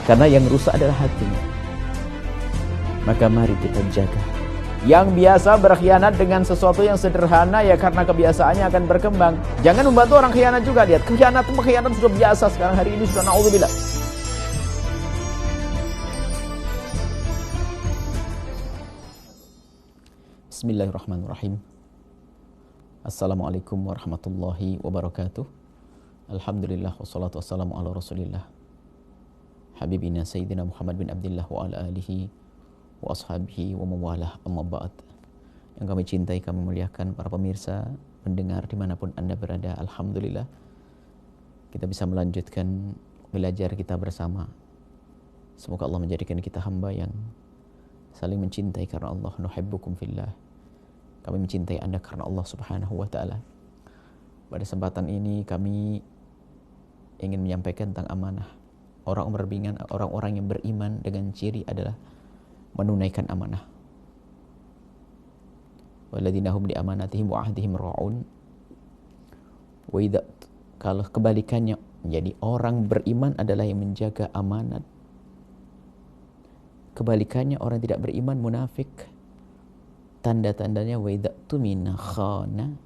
Karena yang rusak adalah hatinya. Maka mari kita jaga. Yang biasa berkhianat dengan sesuatu yang sederhana, ya karena kebiasaannya akan berkembang. Jangan membantu orang khianat juga. Lihat, khianat sudah biasa sekarang hari ini, sudah na'udzubillah. Bismillahirrahmanirrahim. Assalamualaikum warahmatullahi wabarakatuh. Alhamdulillah wassalatu wassalamu ala rasulillah Habibina Sayyidina Muhammad bin Abdullah wa ala alihi wa ashabihi wa mawalah, amma ba'd. Yang kami cintai, kami muliakan para pemirsa, pendengar dimanapun Anda berada. Alhamdulillah kita bisa melanjutkan belajar kita bersama. Semoga Allah menjadikan kita hamba yang saling mencintai karena Allah. Nuhibbukum fillah. Kami mencintai Anda karena Allah subhanahu wa ta'ala. Pada kesempatan ini kami ingin menyampaikan tentang amanah. Orang-orang yang beriman dengan ciri adalah menunaikan amanah. Walladzina hum li amanatihim wa ahdihim ra'un. Wa idza, kalau kebalikannya, menjadi orang beriman adalah yang menjaga amanat. Kebalikannya orang tidak beriman, munafik. Tanda-tandanya wa idza tumina khana.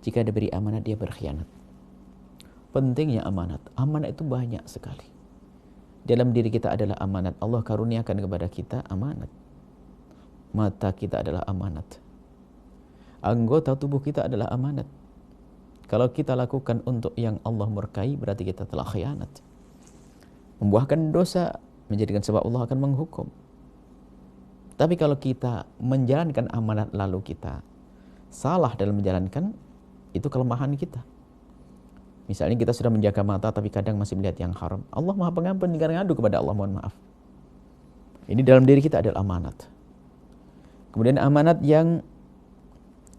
Jika diberi amanat dia berkhianat. Pentingnya amanat. Amanat itu banyak sekali. Dalam diri kita adalah amanat. Allah karuniakan kepada kita amanat. Mata kita adalah amanat. Anggota tubuh kita adalah amanat. Kalau kita lakukan untuk yang Allah murkai, berarti kita telah khianat. Membuahkan dosa, menjadikan sebab Allah akan menghukum. Tapi kalau kita menjalankan amanat lalu kita salah dalam menjalankan, itu kelemahan kita. Misalnya kita sudah menjaga mata tapi kadang masih melihat yang haram. Allah Maha Pengampun, tinggal ngadu kepada Allah, mohon maaf. Ini dalam diri kita adalah amanat. Kemudian amanat yang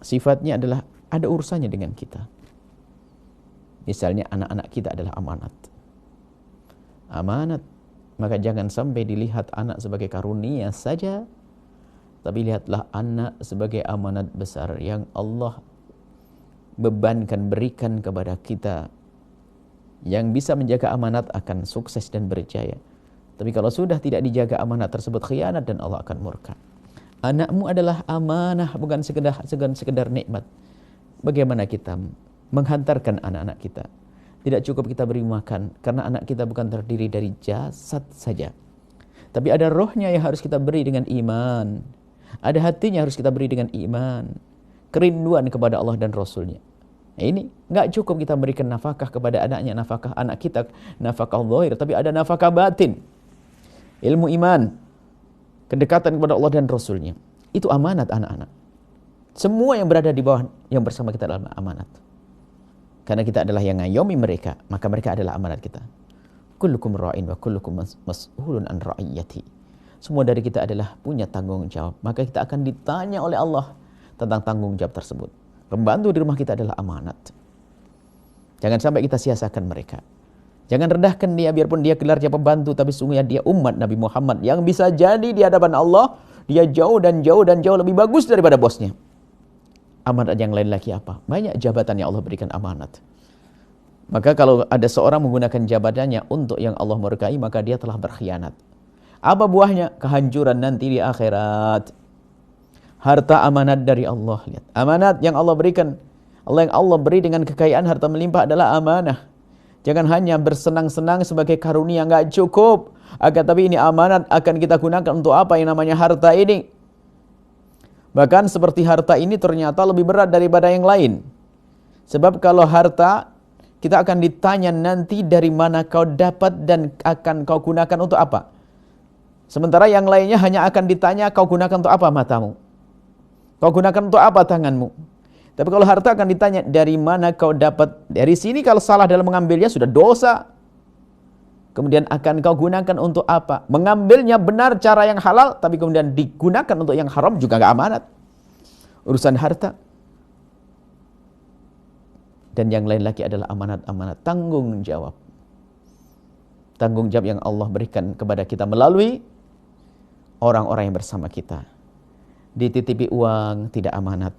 sifatnya adalah ada urusannya dengan kita. Misalnya anak-anak kita adalah amanat. Amanat, maka jangan sampai dilihat anak sebagai karunia saja, tapi lihatlah anak sebagai amanat besar yang Allah bebankan, berikan kepada kita. Yang bisa menjaga amanat akan sukses dan berjaya. Tapi kalau sudah tidak dijaga amanat tersebut, khianat dan Allah akan murka. Anakmu adalah amanah, bukan sekedar nikmat. Bagaimana kita menghantarkan anak-anak kita? Tidak cukup kita beri makan, karena anak kita bukan terdiri dari jasad saja. Tapi ada rohnya yang harus kita beri dengan iman. Ada hatinya harus kita beri dengan iman. Kerinduan kepada Allah dan Rasulnya. Ini enggak cukup kita berikan nafkah kepada anaknya, nafkah anak kita, nafkah zahir, tapi ada nafkah batin. Ilmu iman, kedekatan kepada Allah dan Rasulnya. Itu amanat anak-anak. Semua yang berada di bawah yang bersama kita adalah amanat. Karena kita adalah yang ngayomi mereka, maka mereka adalah amanat kita. Kullukum ra'in wa kullukum mas'ulun an ra'iyati. Semua dari kita adalah punya tanggung jawab, maka kita akan ditanya oleh Allah tentang tanggung jawab tersebut. Pembantu di rumah kita adalah amanat. Jangan sampai kita sia-siakan mereka. Jangan rendahkan dia, biarpun dia gelarnya pembantu, tapi sungguhnya dia umat Nabi Muhammad yang bisa jadi di hadapan Allah dia jauh dan jauh lebih bagus daripada bosnya. Amanat yang lain lagi apa? Banyak jabatan yang Allah berikan amanat. Maka kalau ada seorang menggunakan jabatannya untuk yang Allah murkai, maka dia telah berkhianat. Apa buahnya? Kehancuran nanti di akhirat. Harta amanat dari Allah. Lihat, amanat yang Allah berikan. Yang Allah beri dengan kekayaan harta melimpah adalah amanah. Jangan hanya bersenang-senang sebagai karunia, enggak cukup. Akan tapi ini amanat akan kita gunakan untuk apa yang namanya harta ini. Bahkan seperti harta ini ternyata lebih berat daripada yang lain. Sebab kalau harta, kita akan ditanya nanti dari mana kau dapat dan akan kau gunakan untuk apa. Sementara yang lainnya hanya akan ditanya kau gunakan untuk apa matamu. Kau gunakan untuk apa tanganmu? Tapi kalau harta akan ditanya dari mana kau dapat. Dari sini kalau salah dalam mengambilnya sudah dosa. Kemudian akan kau gunakan untuk apa? Mengambilnya benar cara yang halal, tapi kemudian digunakan untuk yang haram juga gak amanat. Urusan harta. Dan yang lain lagi adalah amanat-amanat tanggung jawab. Tanggung jawab yang Allah berikan kepada kita melalui orang-orang yang bersama kita. Dititipi uang tidak amanat,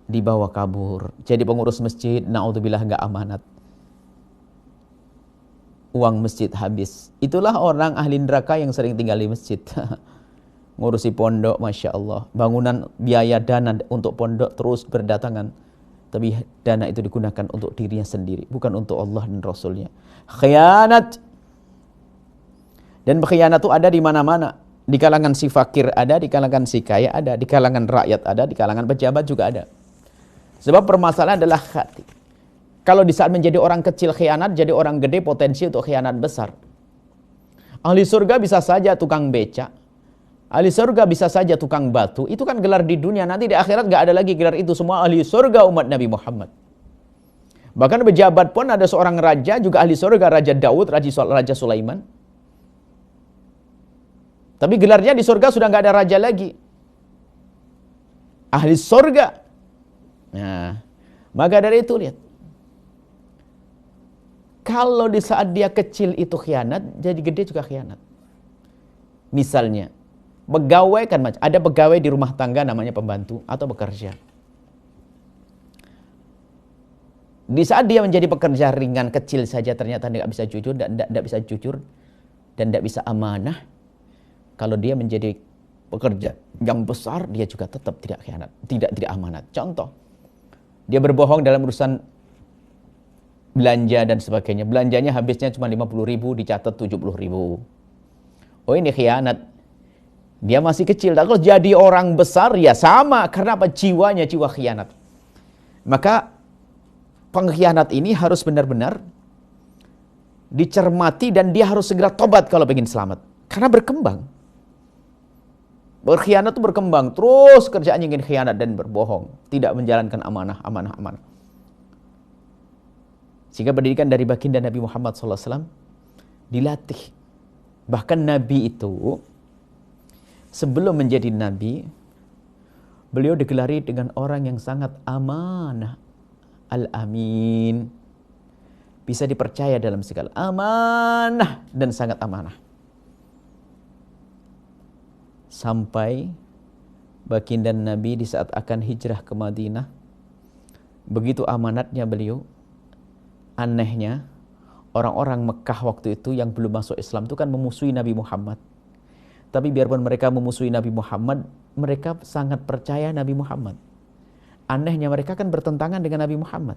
dibawa kabur, jadi pengurus masjid, naudzubillah, enggak amanat. uang masjid habis. Itulah orang ahli neraka yang sering tinggal di masjid. Ngurusi pondok, Masya Allah. Bangunan biaya dana untuk pondok terus berdatangan. Tapi dana itu digunakan untuk dirinya sendiri, bukan untuk Allah dan Rasulnya. Khianat. Dan berkhianat itu ada di mana-mana. Di kalangan si fakir ada, di kalangan si kaya ada, di kalangan rakyat ada, di kalangan pejabat juga ada. Sebab permasalahan adalah hati. Kalau di saat menjadi orang kecil khianat, jadi orang gede potensi untuk khianat besar. Ahli surga bisa saja tukang beca. Ahli surga bisa saja tukang batu. Itu kan gelar di dunia. Nanti di akhirat gak ada lagi gelar itu. Semua ahli surga umat Nabi Muhammad. Bahkan pejabat pun ada seorang raja juga ahli surga. Raja Daud, Raja Sulaiman. Tapi gelarnya di surga sudah gak ada raja lagi. Ahli surga. Nah, maka dari itu lihat. Kalau di saat dia kecil itu khianat, jadi gede juga khianat. Misalnya, pegawai kan macam ada pegawai di rumah tangga namanya pembantu atau bekerja. Di saat dia menjadi pekerja ringan kecil saja ternyata tidak bisa jujur dan tidak bisa jujur dan tidak bisa amanah. Kalau dia menjadi pekerja yang besar, dia juga tetap tidak khianat, tidak amanat. Contoh, dia berbohong dalam urusan belanja dan sebagainya. Belanjanya habisnya cuma 50.000, dicatat 70.000. Oh, ini khianat. Dia masih kecil. Kalau jadi orang besar ya sama. Karena apa? Jiwanya jiwa khianat. Maka pengkhianat ini harus benar-benar dicermati dan dia harus segera tobat kalau ingin selamat. Karena berkembang. Berkhianat itu berkembang. Terus kerjaannya ingin khianat dan berbohong. Tidak menjalankan amanah. Sehingga pendidikan dari baginda Nabi Muhammad SAW dilatih. Bahkan Nabi itu sebelum menjadi Nabi, beliau digelari dengan orang yang sangat amanah. Al-Amin. Bisa dipercaya dalam segala amanah dan sangat amanah. Sampai baginda Nabi di saat akan hijrah ke Madinah, begitu amanatnya beliau. Anehnya, orang-orang Mekah waktu itu yang belum masuk Islam itu kan memusuhi Nabi Muhammad. Tapi biarpun mereka memusuhi Nabi Muhammad, mereka sangat percaya Nabi Muhammad. Anehnya mereka kan bertentangan dengan Nabi Muhammad.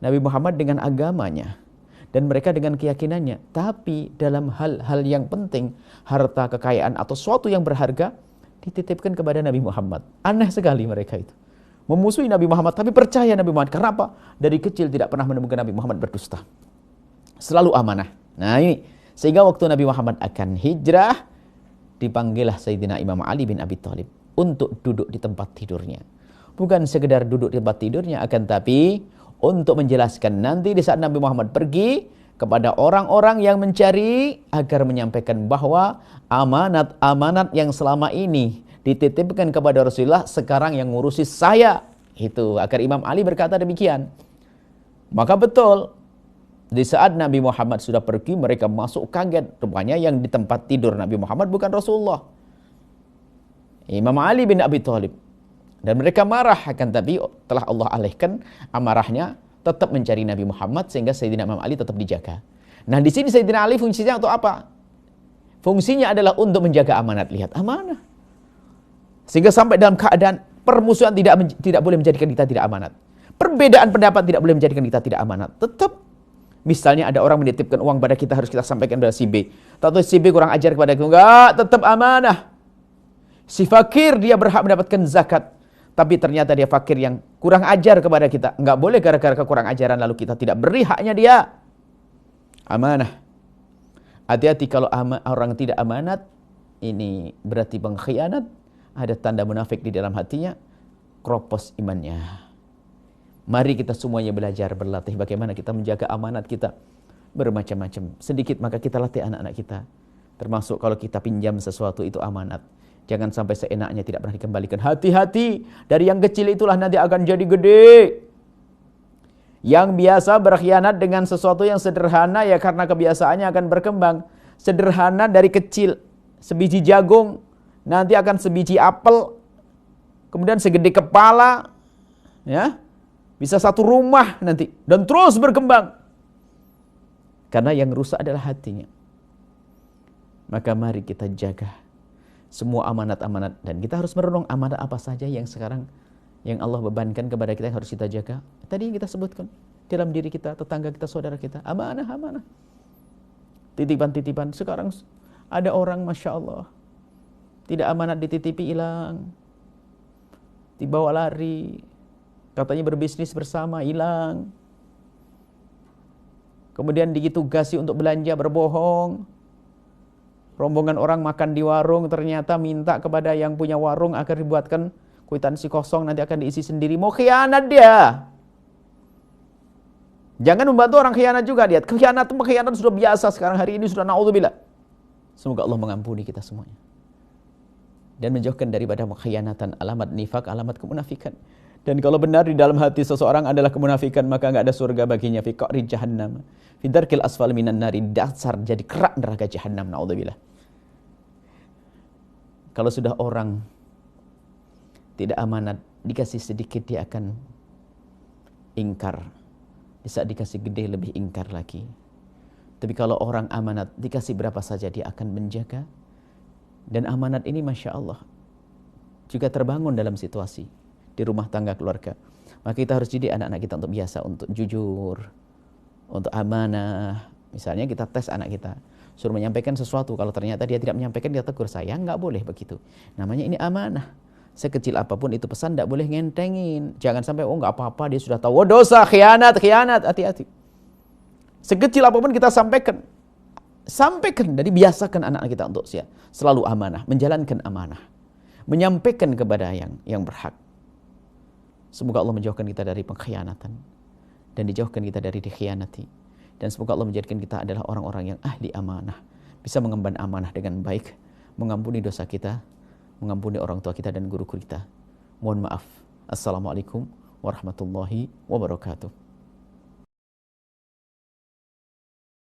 Nabi Muhammad dengan agamanya. Dan mereka dengan keyakinannya. Tapi dalam hal-hal yang penting, harta, kekayaan, atau sesuatu yang berharga, dititipkan kepada Nabi Muhammad. Aneh sekali mereka itu. Memusuhi Nabi Muhammad tapi percaya Nabi Muhammad. Karena apa? Dari kecil tidak pernah menemukan Nabi Muhammad berdusta. Selalu amanah. Nah ini. Sehingga waktu Nabi Muhammad akan hijrah, dipanggillah Sayyidina Imam Ali bin Abi Thalib untuk duduk di tempat tidurnya. Bukan sekedar duduk di tempat tidurnya, akan tapi untuk menjelaskan nanti di saat Nabi Muhammad pergi kepada orang-orang yang mencari agar menyampaikan bahwa amanat-amanat yang selama ini dititipkan kepada Rasulullah sekarang yang ngurusi saya. Itu agar Imam Ali berkata demikian. Maka betul di saat Nabi Muhammad sudah pergi, mereka masuk kaget. Rupanya yang di tempat tidur Nabi Muhammad bukan Rasulullah, Imam Ali bin Abi Thalib. Dan mereka marah, akan tapi telah Allah alihkan amarahnya, tetap mencari Nabi Muhammad sehingga Sayyidina Imam Ali tetap dijaga. Nah di sini Sayyidina Ali fungsinya untuk apa? Fungsinya adalah untuk menjaga amanat. Lihat, amanah. Sehingga sampai dalam keadaan permusuhan tidak boleh menjadikan kita tidak amanat. Perbedaan pendapat tidak boleh menjadikan kita tidak amanat. Tetap, misalnya ada orang menitipkan uang pada kita, harus kita sampaikan kepada si B. Atau si B kurang ajar kepada kita, enggak, tetap amanah. Si fakir dia berhak mendapatkan zakat, tapi ternyata dia fakir yang kurang ajar kepada kita. Enggak boleh gara-gara kekurang ajaran lalu kita tidak beri haknya dia. Amanah. Hati-hati kalau orang tidak amanat, ini berarti pengkhianat. Ada tanda munafik di dalam hatinya, kropos imannya. Mari kita semuanya belajar, berlatih bagaimana kita menjaga amanat kita. Bermacam-macam. Sedikit maka kita latih anak-anak kita. Termasuk kalau kita pinjam sesuatu itu amanat. Jangan sampai seenaknya tidak pernah dikembalikan. Hati-hati, dari yang kecil itulah nanti akan jadi gede. Yang biasa berkhianat dengan sesuatu yang sederhana ya karena kebiasaannya akan berkembang. Sederhana dari kecil, sebiji jagung nanti akan sebiji apel, kemudian segede kepala, ya, bisa satu rumah nanti, dan terus berkembang. Karena yang rusak adalah hatinya. Maka mari kita jaga semua amanat-amanat. Dan kita harus merenung amanat apa saja yang sekarang yang Allah bebankan kepada kita yang harus kita jaga. Tadi yang kita sebutkan. Dalam diri kita, tetangga kita, saudara kita. Amanah. Titipan-titipan. Sekarang ada orang Masya Allah. Tidak amanat dititipi hilang. Dibawa lari. Katanya berbisnis bersama, hilang. Kemudian ditugasi untuk belanja, berbohong. Rombongan orang makan di warung, ternyata minta kepada yang punya warung agar dibuatkan kwitansi kosong, nanti akan diisi sendiri. Mau khianat dia. Jangan membantu orang khianat juga. Lihat, pengkhianatan sudah biasa sekarang hari ini, sudah na'udzubillah. Semoga Allah mengampuni kita semuanya. Dan menjauhkan daripada pengkhianatan, alamat nifak, alamat kemunafikan. Dan kalau benar di dalam hati seseorang adalah kemunafikan, maka enggak ada surga baginya. Fi qa'ri jahannam, fi darkil asfal minan nari, dasar jadi kerak neraka jahannam, na'udzubillah. Kalau sudah orang tidak amanat, dikasih sedikit dia akan ingkar. Di saat dikasih gede lebih ingkar lagi. Tapi kalau orang amanat, dikasih berapa saja dia akan menjaga. Dan amanat ini Masya Allah juga terbangun dalam situasi di rumah tangga keluarga. Maka kita harus didik anak-anak kita untuk biasa, untuk jujur, untuk amanah. Misalnya kita tes anak kita, suruh menyampaikan sesuatu, kalau ternyata dia tidak menyampaikan, dia tegur saya, nggak boleh begitu. Namanya ini amanah. Sekecil apapun itu pesan, nggak boleh ngentengin. Jangan sampai, oh nggak apa-apa, dia sudah tahu, oh dosa, khianat, hati-hati. Sekecil apapun kita sampaikan, dan biasakan anak kita untuk selalu amanah, menjalankan amanah, menyampaikan kepada yang berhak. Semoga Allah menjauhkan kita dari pengkhianatan dan dijauhkan kita dari dikhianati. Dan semoga Allah menjadikan kita adalah orang-orang yang ahli amanah, bisa mengemban amanah dengan baik, mengampuni dosa kita, mengampuni orang tua kita dan guru kita. Mohon maaf. Assalamualaikum warahmatullahi wabarakatuh.